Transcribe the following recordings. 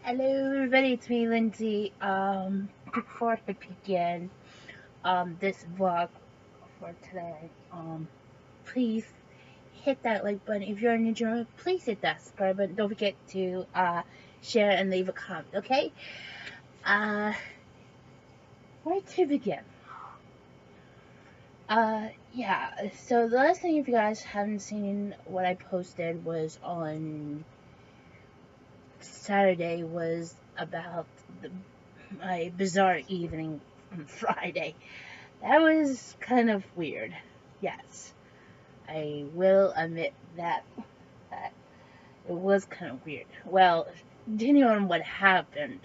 Hello everybody, it's me Lindsay. Before I begin this vlog for today, please hit that like button. If you're a new joiner, please hit that subscribe button. Don't forget to share and leave a comment, okay? Uh where to begin? Yeah, so the last thing, if you guys haven't seen what I posted, was on Saturday, was about my bizarre evening on Friday. That was kind of weird. Yes, I will admit that it was kind of weird. Well, depending on what happened.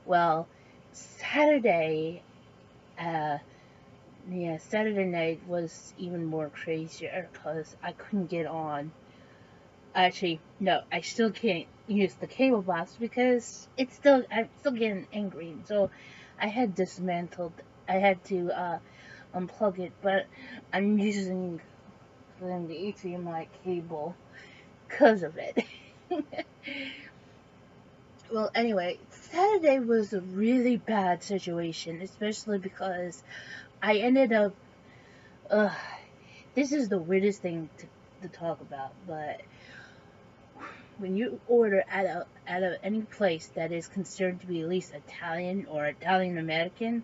Well, Saturday, uh, yeah, Saturday night was even more crazier because I couldn't get on. Actually, no, I still can't use the cable box because I'm still getting angry. So I had dismantled. I had to unplug it, but I'm using the HDMI cable because of it. Well, anyway, Saturday was a really bad situation, especially because I ended up. Uh, this is the weirdest thing to talk about, but when you order at any place that is considered to be at least Italian or Italian American,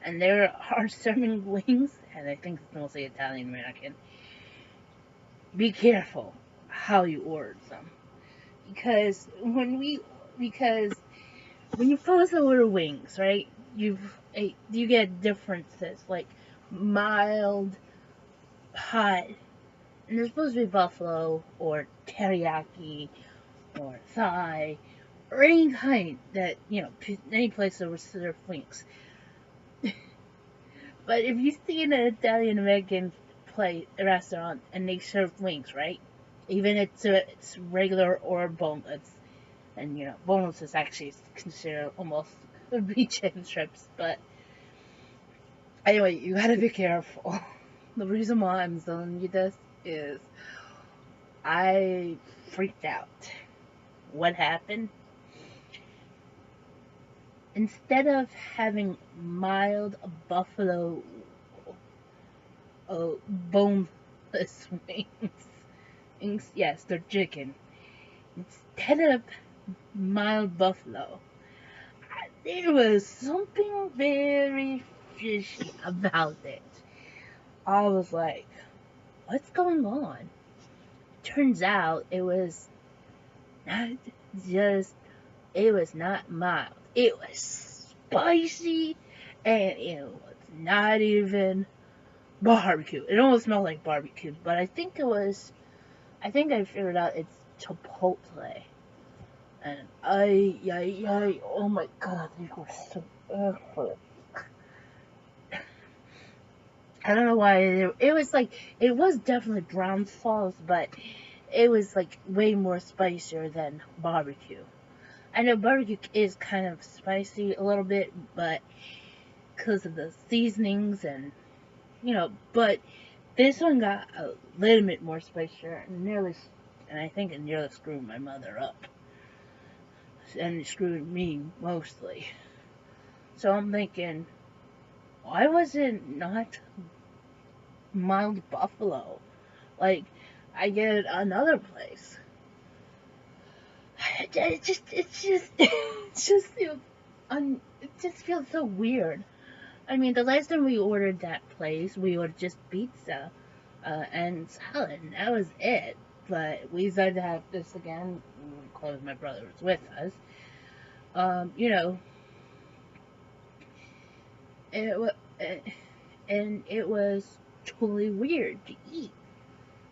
and there are serving wings, and I think it's mostly Italian American, be careful how you order them, because because when you first order wings, right, you get differences like mild, hot, and they're supposed to be buffalo or teriyaki or thigh or any kind that, any place that would serve wings. But if you see in an Italian American restaurant and they serve wings, right? Even if it's regular or boneless, and boneless is actually considered almost beach and strips. But anyway, you gotta be careful. The reason why I'm telling you this is I freaked out. What happened? Instead of having mild buffalo boneless wings, yes, they're chicken. Instead of mild buffalo, there was something very fishy about it. I was like, what's going on? Turns out not just, it was not mild. It was spicy, and it was not even barbecue. It almost smelled like barbecue, but I think I figured out it's chipotle. And oh my god, these were so awful. I don't know why it was like, it was definitely brown sauce, but it was like way more spicier than barbecue. I know barbecue is kind of spicy a little bit, but because of the seasonings and but this one got a little bit more spicier and I think it nearly screwed my mother up, and it screwed me mostly. So I'm thinking, why was it not mild buffalo like I get at another place? It just feels so weird. I mean, the last time we ordered that place, we ordered just pizza and salad, and that was it. But we decided to have this again because my brother was with us. You know, it was, and it was totally weird to eat.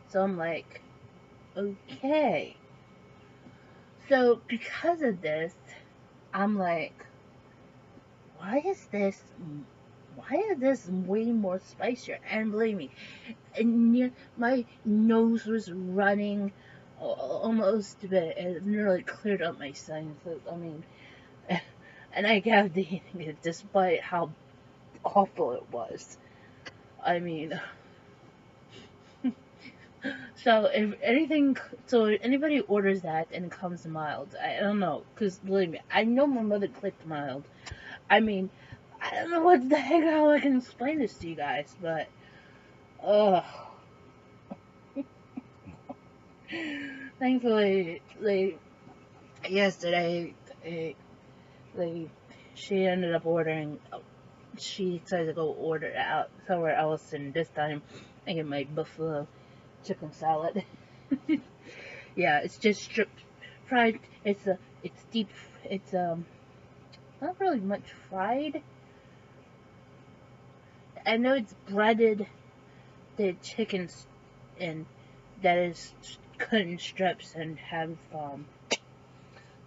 So I'm like, okay. So because of this, I'm like, why is this? Why is this way more spicier? And believe me, and my nose was running almost, but it nearly cleared up my sinuses. I mean, and I kept eating it despite how awful it was. I mean, So if anybody orders that and it comes mild, I don't know, because believe me, I know my mother clicked mild. I mean, I don't know what the heck how I can explain this to you guys, but ugh. Thankfully, like yesterday, like she ended up ordering. She decided to go order it out somewhere else, and this time I get my buffalo chicken salad. Yeah, it's just fried. It's deep. It's not really much fried. I know it's breaded the chickens and that is cut in strips and have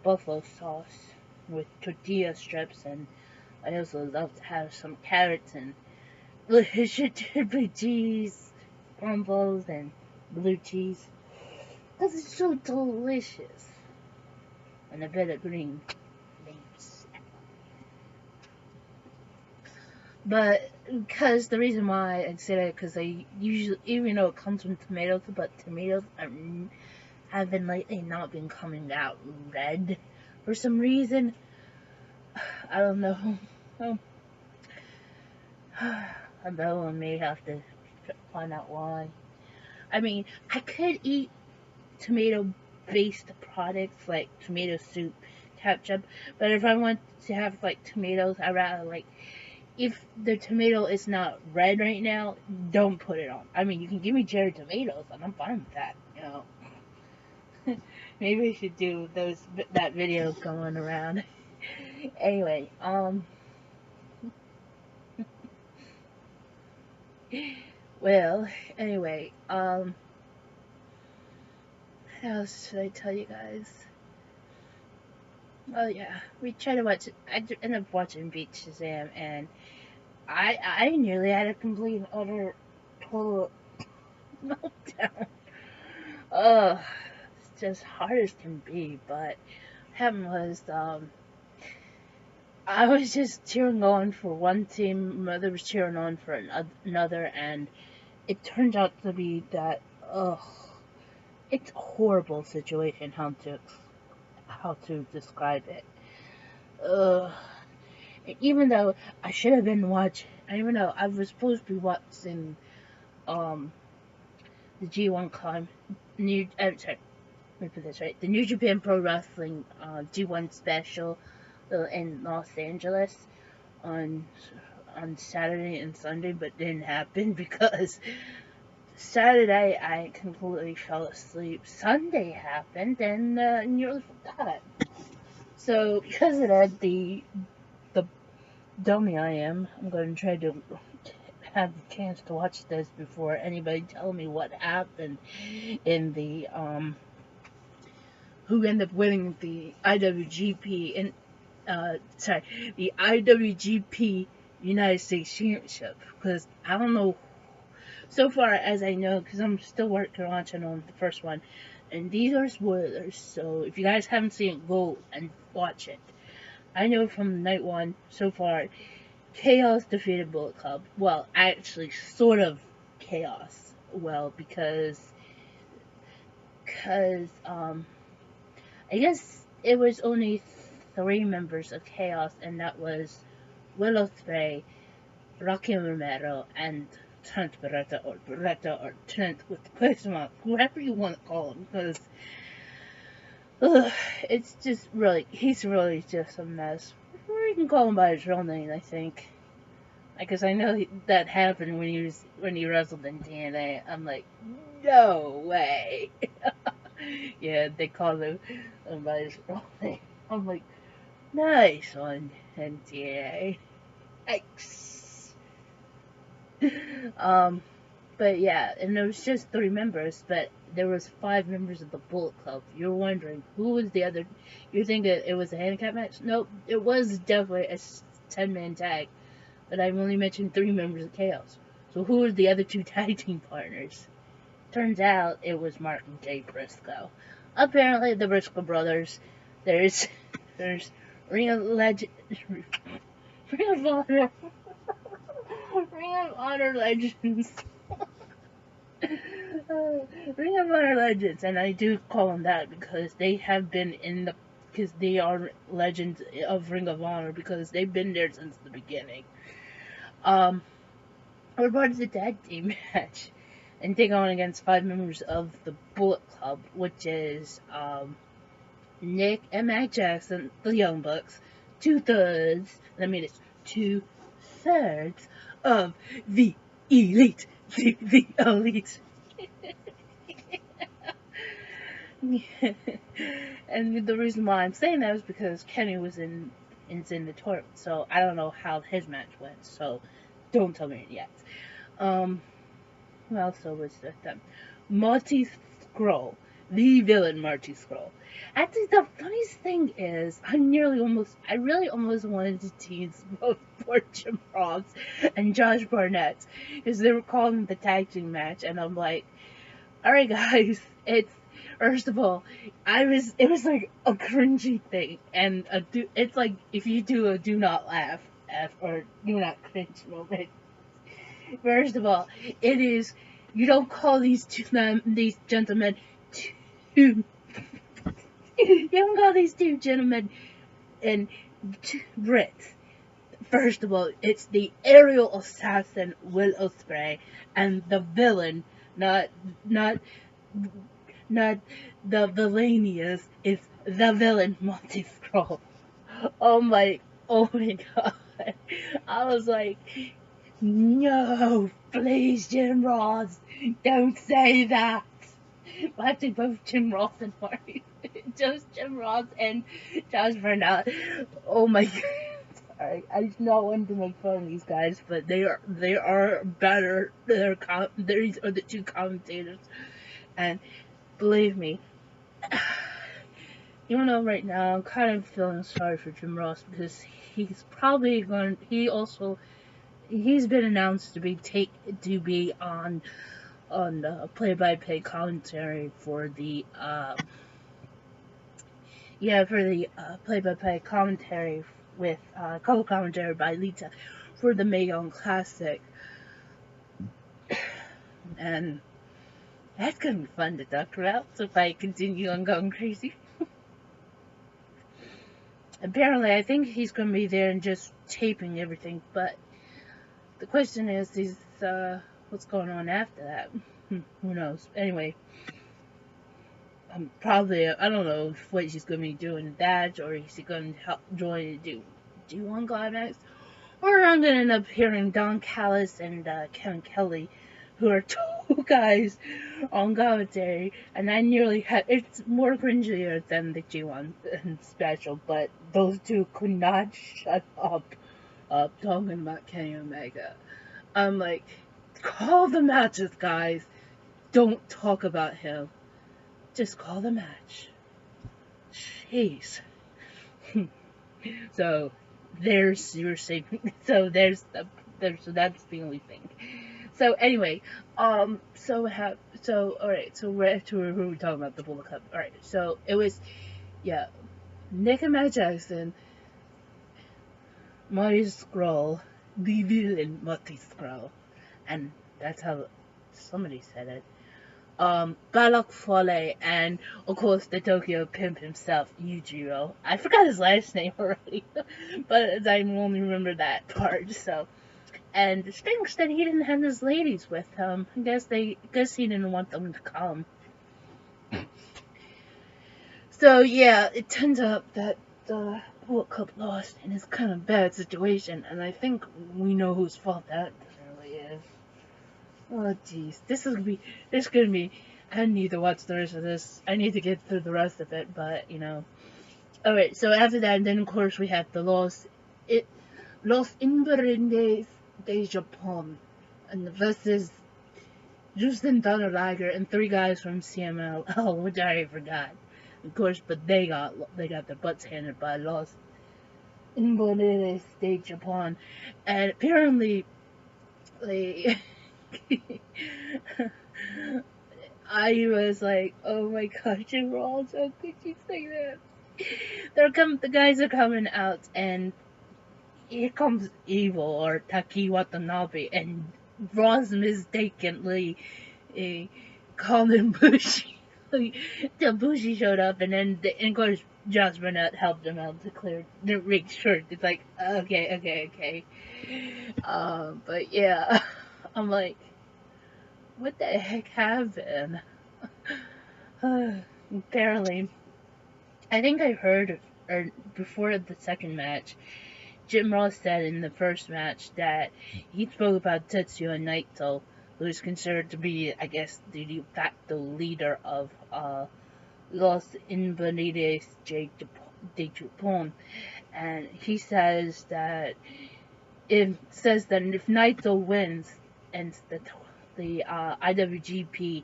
buffalo sauce with tortilla strips, and I also love to have some carrots and blue cheese, crumbles, and blue cheese. Because it's so delicious. And a bit of green leaves. But because the reason why I say that, because I usually, even though it comes from tomatoes, but tomatoes have been lately not been coming out red for some reason. I don't know. I may have to find out why. I mean, I could eat tomato-based products like tomato soup, ketchup, but if I want to have like tomatoes, I'd rather like if the tomato is not red right now, don't put it on. I mean, you can give me cherry tomatoes, and I'm fine with that. You know, maybe we should do that video going around. Anyway, well, anyway, what else should I tell you guys? Oh yeah, we tried to watch. I ended up watching Beat Shazam, and I nearly had a complete utter total meltdown. Ugh, it's just hard as can be. But what happened was I was just cheering on for one team, mother was cheering on for another, and it turned out to be that it's a horrible situation how to describe it. Ugh. Even though I should have been watching, even though I was supposed to be watching the G1 sorry, let me put this right, the New Japan Pro Wrestling G1 special in Los Angeles on Saturday and Sunday, but didn't happen because Saturday I completely fell asleep. Sunday happened and nearly forgot. So because of that, the dummy I am, I'm going to try to have the chance to watch this before anybody tell me what happened in the who ended up winning the IWGP and the IWGP United States Championship, because I don't know so far as I know, because I'm still watching on the first one, and these are spoilers, so if you guys haven't seen it, go and watch it. I know from night one so far, Chaos defeated Bullet Club. Well, actually, sort of Chaos. Well, because I guess it was only 3 members of Chaos, and that was Willow Spray, Rocky Romero, and Trent Beretta, or Trent with the question mark, whoever you want to call him, because it's just really, he's really just a mess. Or you can call him by his real name, I think. Because I know that happened when he wrestled in TNA. I'm like, no way. Yeah, they called him by his real name. I'm like, nice one, NTA. X. But yeah, and there was just 3 members, but there was 5 members of the Bullet Club. You're wondering who was the other? You think it was a handicap match? Nope, it was definitely a 10-man tag. But I've only mentioned 3 members of Chaos. So who were the other 2 tag team partners? Turns out it was Mark and Jay Briscoe. Apparently, the Briscoe brothers. There's Ring of Legend, Ring of Honor, Ring of Honor legends. Ring of Honor legends, and I do call them that because they have been because they are legends of Ring of Honor because they've been there since the beginning. We're part of the tag team match, and take on against 5 members of the Bullet Club, which is Nick and Matt Jackson, the Young Bucks, 2/3. I mean, it's 2/3 of the Elite, the Elite. And the reason why I'm saying that is because Kenny was in the tournament, so I don't know how his match went. So don't tell me yet. Who else was with them? Marty Scurll, the villain Marty Scurll. Actually, the funniest thing is, I really almost wanted to tease both Jim Ross and Josh Barnett, because they were calling the tag team match, and I'm like, alright guys, first of all, it was like a cringy thing, and it's like if you do a do not laugh, or do not cringe moment. First of all, you don't call these gentlemen two, you don't call these two gentlemen and Brits. First of all, it's the aerial assassin Will Ospreay and the villain, not the villainius, is the villain Monty Scurll. Oh my god. I was like, no, please, Jim Ross, don't say that. Actually, both Jim Ross and Marty. Just Jim Ross and Josh Barnett. Oh my god. Sorry, I just not want to make fun of these guys, but they are better. These are the two commentators, and believe me, even though right now I'm kind of feeling sorry for Jim Ross because he's probably going. He's been announced to be on play-by-play commentary for the play-by-play commentary with color commentary by Lita for the Mae Young Classic, and that's gonna be fun to talk about. So if I continue on going crazy. Apparently, I think he's gonna be there and just taping everything, but the question is what's going on after that? Who knows? Anyway, I don't know what he's going to be doing that, or is he going to help join to do one climax, or I'm going to end up hearing Don Callis and Kevin Kelly, who are two guys on commentary, and it's more cringier than the G1 special, but those two could not shut up talking about Kenny Omega. I'm like, call the matches, guys. Don't talk about him. Just call the match. Jeez. So there's your saving. So that's the only thing. So anyway, alright. So who are we talking about? The Bullet Club. Alright. So it was, Nick and Matt Jackson, Marty Scurll, the villain Marty Scurll, and that's how somebody said it. Balak Fale, and of course the Tokyo Pimp himself, Yujiro. I forgot his last name already, but I only remember that part. So, and it stinks that he didn't have his ladies with him. I guess he didn't want them to come. So yeah, it turns out that the Bullet Club lost in this kind of bad situation, and I think we know whose fault that really is. Oh jeez, this is gonna be. I need to watch the rest of this. I need to get through the rest of it, but Alright, so after that, then of course we have the Los Inverendes de Japón, and versus Justin Thunder Liger and 3 guys from CMLL, which I already forgot. Of course, but they got their butts handed by Los Inverendes de Japón, and apparently I was like, oh my gosh, Jim Ross, how could you say that? The guys are coming out, and here comes Evil, or Taki Watanabe, and Ross mistakenly called him Bushi. Till Bushi showed up, and then of course Josh Burnett helped him out to clear the rig shirt. It's like okay. But yeah, I'm like, what the heck happened? Apparently, I think I heard or before the second match, Jim Ross said in the first match that he spoke about Tetsuya Naito, who is considered to be, I guess, the de facto leader of Los Invalidez de Japón, and he says that if Naito wins and the IWGP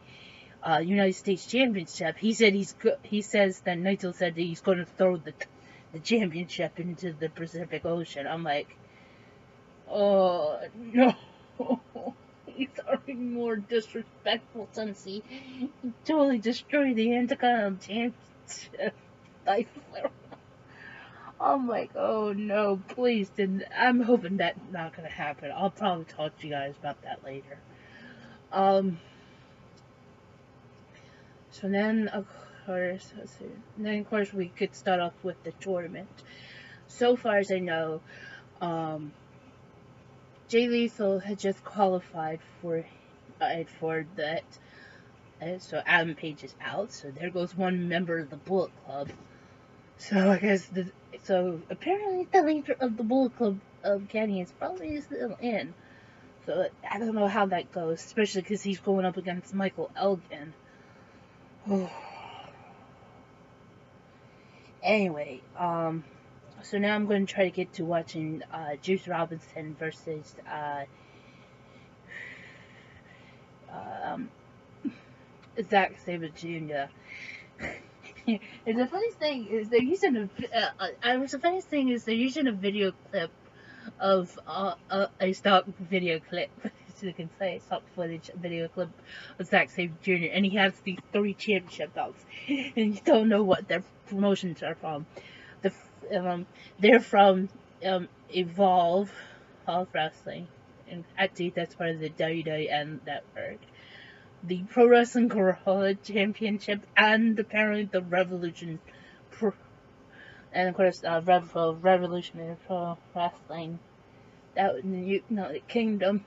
United States Championship, he says that Naito said that he's going to throw the championship into the Pacific Ocean. I'm like, oh no. He's already more disrespectful since he totally destroyed the Intercontinental Championship. I'm like, oh no, please didn't. I'm hoping that's not gonna happen. I'll probably talk to you guys about that later. So then, of course, we could start off with the tournament. So far as I know, Jay Lethal had just qualified for that. So Adam Page is out. So there goes one member of the Bullet Club. So I guess apparently the leader of the Bullet Club of Kenny is probably still in. So I don't know how that goes, especially because he's going up against Michael Elgin. Anyway, so now I'm going to try to get to watching Juice Robinson versus Zack Sabre Jr. And the funniest thing is they're using a video clip of a stock video clip. So you can say stock footage video clip of Zack Sabre Jr. and he has these 3 championship belts, and you don't know what their promotions are from. They're from Evolve Wrestling, and actually that's part of the WWN network. The Pro Wrestling Guerrilla Championship, and apparently the Revolution and of course Revolutionary Pro Wrestling out in the United Kingdom.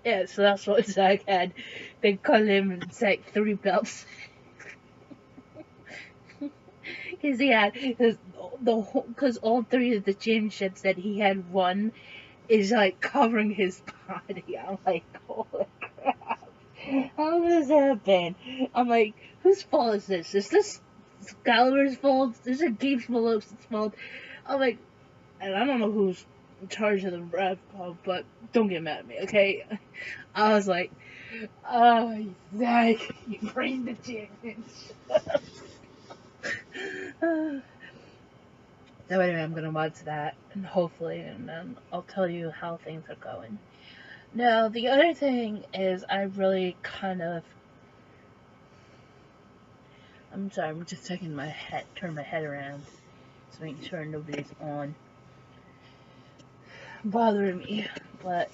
Yeah, so that's what Zack had. They call him Zack 3 belts. Because he had because all 3 of the championships that he had won is like covering his body. I'm like, holy crap! How does that happen? I'm like, whose fault is this? Is this Excalibur's fault? Is it Gabe Smallo's fault? I'm like, and I don't know who's in charge of the ref, but don't get mad at me, okay? I was like, oh, Zack, you bring the championship. So anyway, I'm gonna watch that, and hopefully, and then I'll tell you how things are going. Now, the other thing is, I really kind of... I'm sorry, I'm just turn my head around, so making sure nobody's on bothering me, but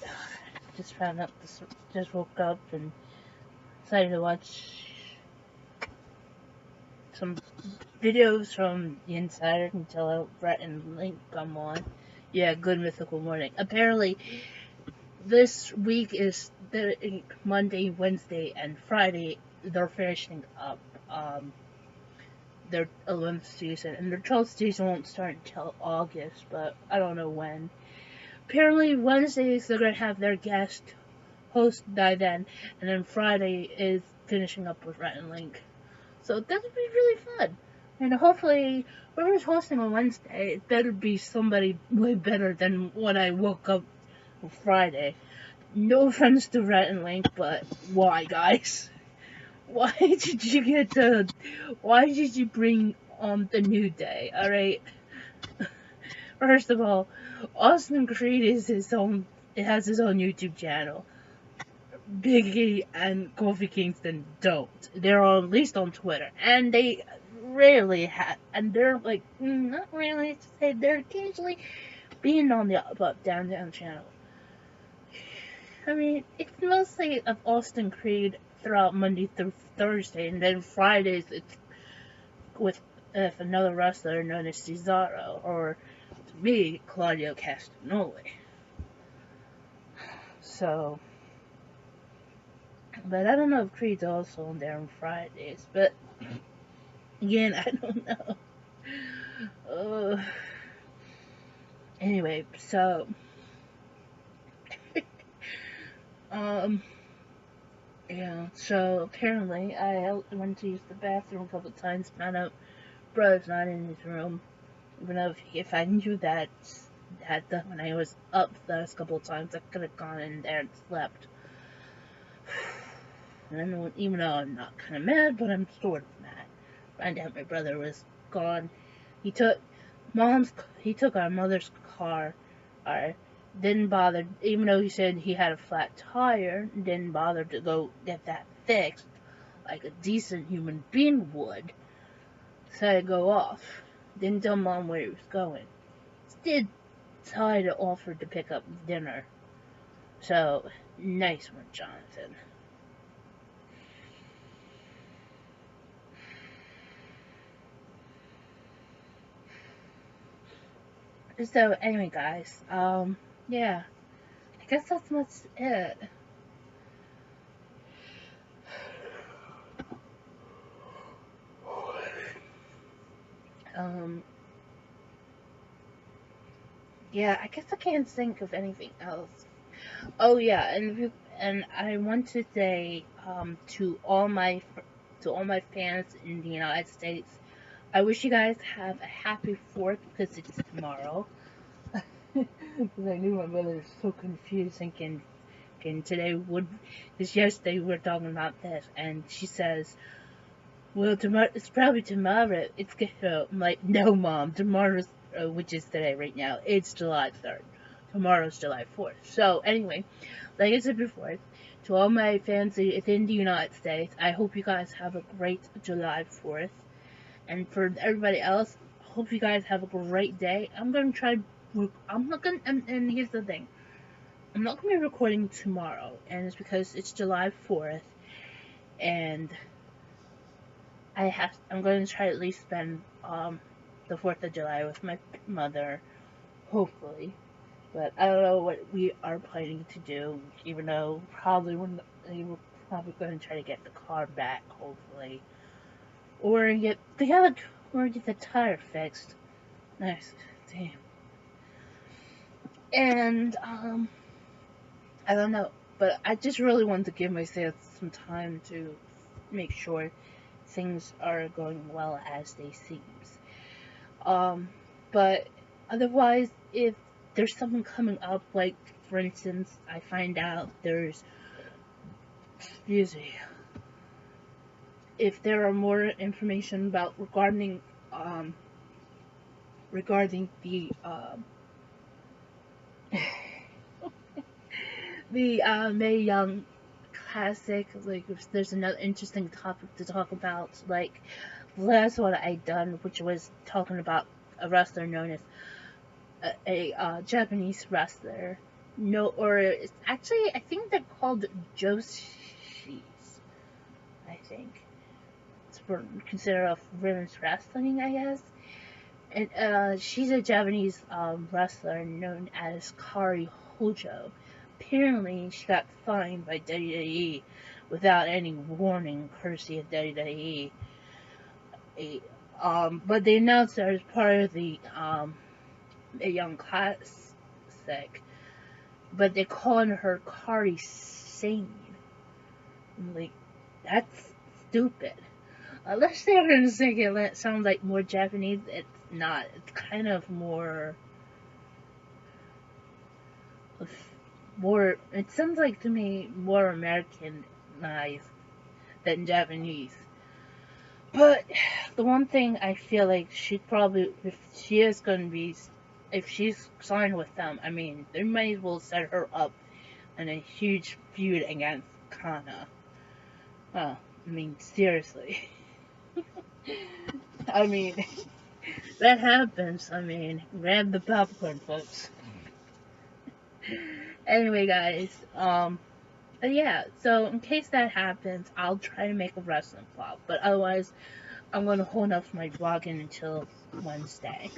just found out just woke up and decided to watch some videos from the Insider until Brett and Link come on. Yeah, good mythical morning. Apparently, this week is the Monday, Wednesday, and Friday. They're finishing up their 11th season, and their 12th season won't start until August, but I don't know when. Apparently, Wednesdays they're gonna have their guest host by then, and then Friday is finishing up with Brett and Link. So that would be really fun. And hopefully, whoever's hosting on Wednesday, it better be somebody way better than when I woke up on Friday. No offense to Rhett and Link, but why, guys? Why did you bring on the New Day, alright? First of all, Austin Creed has his own YouTube channel. Biggie and Kofi Kingston don't. They're at least on Twitter, and they rarely have, and they're like, not really to say, they're occasionally being on the up, down channel. I mean, it's mostly of Austin Creed throughout Monday through Thursday, and then Fridays it's with another wrestler known as Cesaro, or to me, Claudio Castagnoli. So, but I don't know if Creed's also on there on Fridays, but again, I don't know. Anyway, so, yeah, so apparently I went to use the bathroom a couple times, found out brother's not in his room. Even though if I knew that when I was up the last couple of times, I could have gone in there and slept. And even though I'm not kind of mad, but I'm sort of mad. Find out my brother was gone. He took our mother's car. Didn't bother, even though he said he had a flat tire, didn't bother to go get that fixed like a decent human being would. Decided to go off. Didn't tell Mom where he was going. Did try to offer to pick up dinner. So, nice one, Jonathan. So, anyway, guys, yeah. I guess that's much it. Yeah, I guess I can't think of anything else. Oh yeah, and I want to say to all my fans in the United States, I wish you guys have a happy 4th because it's tomorrow. Because I knew my mother was so confused thinking today because yesterday we were talking about this and she says, well, tomorrow, it's probably tomorrow. I'm like, no, Mom, tomorrow's, which is today right now, it's July 3rd. Tomorrow's July 4th. So, anyway, like I said before, to all my fans within the United States, I hope you guys have a great July 4th. And for everybody else, I hope you guys have a great day. I'm going to try, I'm not going to, and here's the thing. I'm not going to be recording tomorrow, and it's because it's July 4th, and I'm going to try to at least spend the 4th of July with my mother, hopefully. But I don't know what we are planning to do, even though we're probably going to try to get the car back, hopefully, or get the tire fixed. Nice, damn. And I don't know, but I just really wanted to give myself some time to make sure things are going well as they seem. But otherwise, if there's something coming up, like for instance, I find out if there are more information about regarding the the Mae Young Classic, like if there's another interesting topic to talk about, like the last one I done, which was talking about a wrestler known as a Japanese wrestler. No, or it's actually, I think they're called Joshis. I think it's considered of women's wrestling, I guess. And she's a Japanese wrestler known as Kari Hojo. Apparently, she got fined by WWE without any warning, courtesy of WWE. But they announced her as part of the A Young Classic, but they're calling her Kari Sane. Like, that's stupid. Unless they're gonna make it sound like more Japanese, it's not. It's kind of more. It sounds like to me more Americanized than Japanese. But the one thing I feel like if she's signed with them, I mean, they might as well set her up in a huge feud against Kana. Oh, I mean, seriously. I mean, that happens. I mean, grab the popcorn, folks. Anyway, guys, yeah, so in case that happens, I'll try to make a wrestling vlog, but otherwise, I'm gonna hold off my vlogging until Wednesday.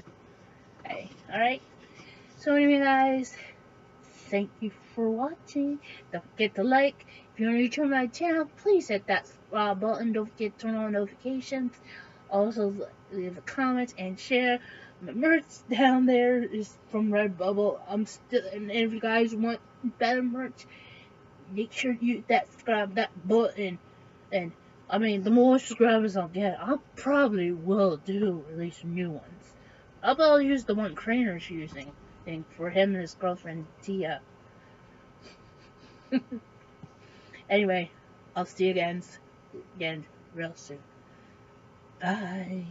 Okay, alright? So anyway, guys, thank you for watching. Don't forget to like. If you're new to my channel, please hit that button. Don't forget to turn on notifications. Also, leave a comment and share. My merch down there is from Redbubble. And if you guys want better merch, make sure you subscribe that button. And I mean, the more subscribers I'll get, I probably will release new ones. I'll use the one Crainer's using for him and his girlfriend Tia. Anyway, I'll see you again real soon. Bye.